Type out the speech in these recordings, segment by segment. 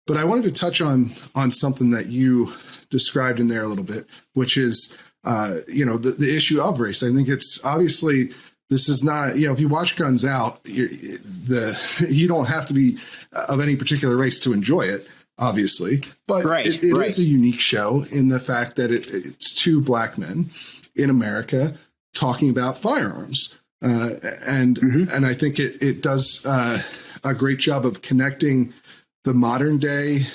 But I wanted to touch on something that you described in there a little bit, which is, the issue of race. I think it's obviously, this is not, if you watch Guns Out, you don't have to be of any particular race to enjoy it, obviously. But it is a unique show in the fact that it's two black men in America talking about firearms. And I think it does a great job of connecting the modern day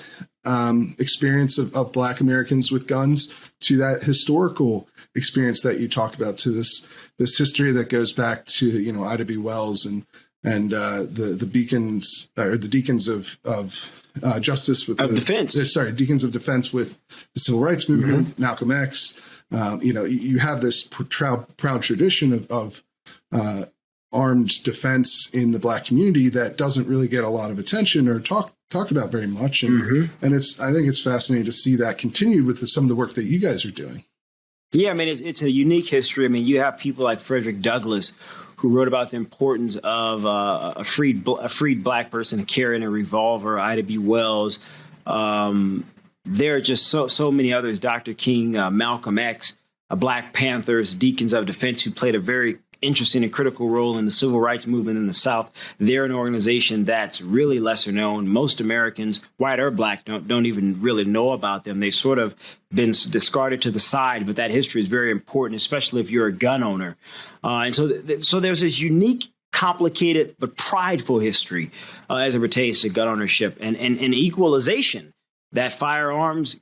experience of black Americans with guns to that historical experience that you talked about, to this history that goes back to, Ida B. Wells and the Deacons, or the Deacons of Justice with Defense. Deacons of Defense with the Civil Rights Movement, Malcolm X. You have this proud tradition of armed defense in the black community that doesn't really get a lot of attention or talked about very much. And I think it's fascinating to see that continued with some of the work that you guys are doing. Yeah, I mean, it's a unique history. I mean, you have people like Frederick Douglass, who wrote about the importance of a freed black person carrying a revolver. Ida B. Wells. There are just so many others. Dr. King, Malcolm X, Black Panthers, Deacons of Defense, who played a very interesting and critical role in the civil rights movement in the South. They're an organization that's really lesser known. Most Americans, white or black, don't even really know about them. They've sort of been discarded to the side, but that history is very important, especially if you're a gun owner. And so there's this unique, complicated, but prideful history as it pertains to gun ownership and equalization that firearms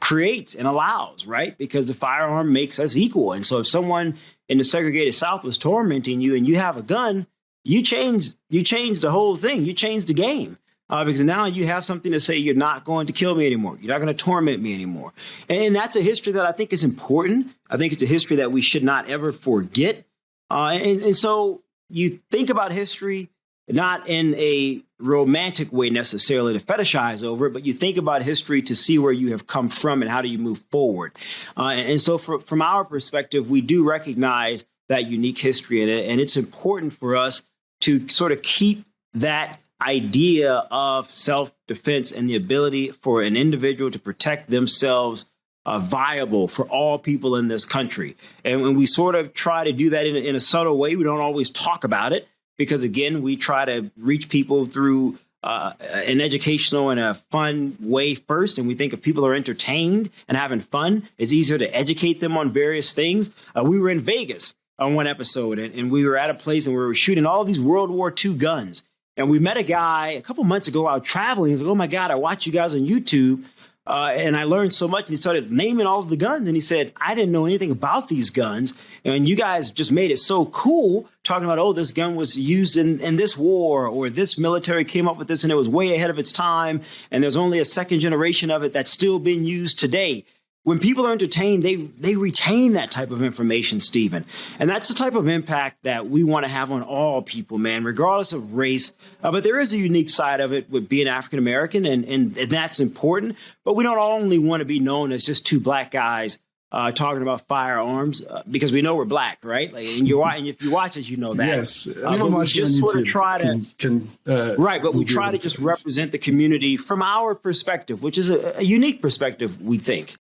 creates and allows, right? Because the firearm makes us equal. And so if someone in the segregated South was tormenting you and you have a gun, you change the whole thing. You change the game because now you have something to say, you're not going to kill me anymore. You're not going to torment me anymore. And that's a history that I think is important. I think it's a history that we should not ever forget. And so you think about history not in a romantic way necessarily to fetishize over it, but you think about history to see where you have come from and how do you move forward. And so from our perspective, we do recognize that unique history in it. And it's important for us to sort of keep that idea of self-defense and the ability for an individual to protect themselves viable for all people in this country. And when we sort of try to do that in a subtle way, we don't always talk about it. Because, again, we try to reach people through an educational and a fun way first. And we think if people are entertained and having fun, it's easier to educate them on various things. We were in Vegas on one episode, and we were at a place and we were shooting all these World War II guns. And we met a guy a couple months ago out traveling. He's like, oh, my God, I watch you guys on YouTube. And I learned so much. And he started naming all of the guns. And he said, I didn't know anything about these guns. And you guys just made it so cool talking about, oh, this gun was used in this war, or this military came up with this and it was way ahead of its time. And there's only a second generation of it that's still being used today. When people are entertained, they retain that type of information, Stephen. And that's the type of impact that we want to have on all people, man, regardless of race. But there is a unique side of it with being African-American, and that's important. But we don't only want to be known as just two black guys talking about firearms because we know we're black, right? Like, and if you watch us, you know that. Yes, we just sort of try to right, but we try to just represent the community from our perspective, which is a unique perspective, we think.